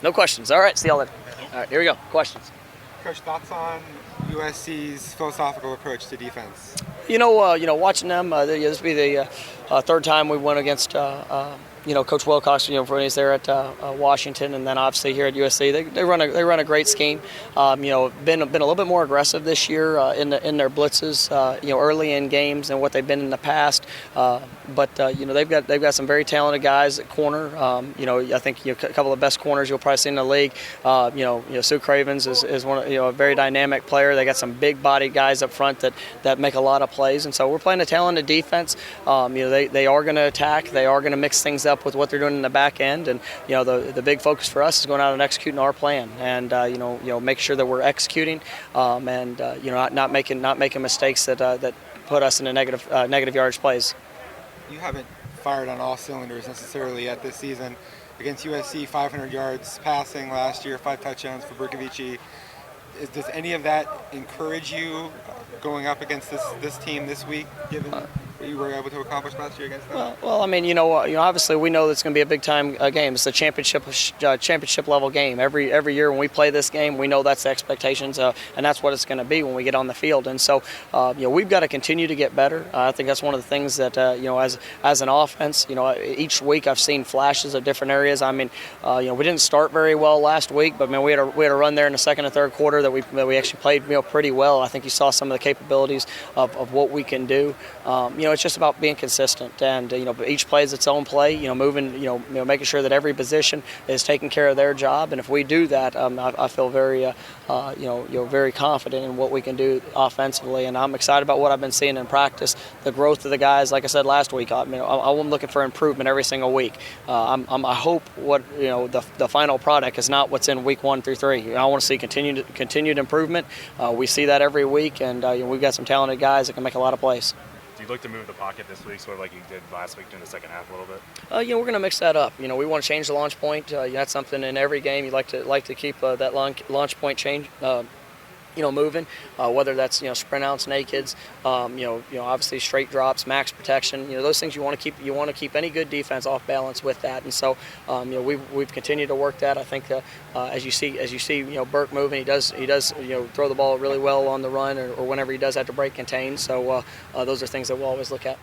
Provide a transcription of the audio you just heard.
No questions. All right, see y'all later. All right, here we go. Questions. Coach, thoughts on USC's philosophical approach to defense? Watching them. This will be the third time we went against Coach Wilcox. When he's there at Washington, and then obviously here at USC, they run a great scheme. Been a little bit more aggressive this year in their blitzes. Early in games than what they've been in the past. But they've got some very talented guys at corner. I think a couple of the best corners you'll probably see in the league. Sue Cravens is one a very dynamic player. They got some big body guys up front that make a lot of plays, and so we're playing a talented defense. They are going to attack. They are going to mix things up with what they're doing in the back end, and the big focus for us is going out and executing our plan, and make sure that we're executing, and not making mistakes that put us in a negative yardage plays. You haven't fired on all cylinders necessarily yet this season. Against USC, 500 yards passing last year, 5 touchdowns for Brkovici. Does any of that encourage you going up against this team this week, given what you were able to accomplish last year against them? Well, obviously we know it's going to be a big time game. It's a championship level game. Every year when we play this game, we know that's the expectations, and that's what it's going to be when we get on the field. And so, we've got to continue to get better. I think that's one of the things that as an offense, each week I've seen flashes of different areas. I mean, we didn't start very well last week, but we had a run there in the second and third quarter that we actually played pretty well. I think you saw some of the capabilities of what we can do. It's just about being consistent, and each plays its own play. Moving, making sure that every position is taking care of their job, and if we do that, I feel very, very confident in what we can do offensively, and I'm excited about what I've been seeing in practice. The growth of the guys, like I said last week, I'm looking for improvement every single week. I hope the final product is not what's in week 1 through 3. I want to see continued improvement. We see that every week, and we've got some talented guys that can make a lot of plays. Do you look to move the pocket this week, sort of like you did last week during the second half a little bit? We're going to mix that up. We want to change the launch point. That's something in every game you like to keep that launch point change. Moving, whether that's sprint outs, nakeds, obviously straight drops, max protection, those things you want to keep. You want to keep any good defense off balance with that, and so we've continued to work that. I think as you see Burke moving, he does throw the ball really well on the run, or whenever he does have to break contain. So those are things that we'll always look at.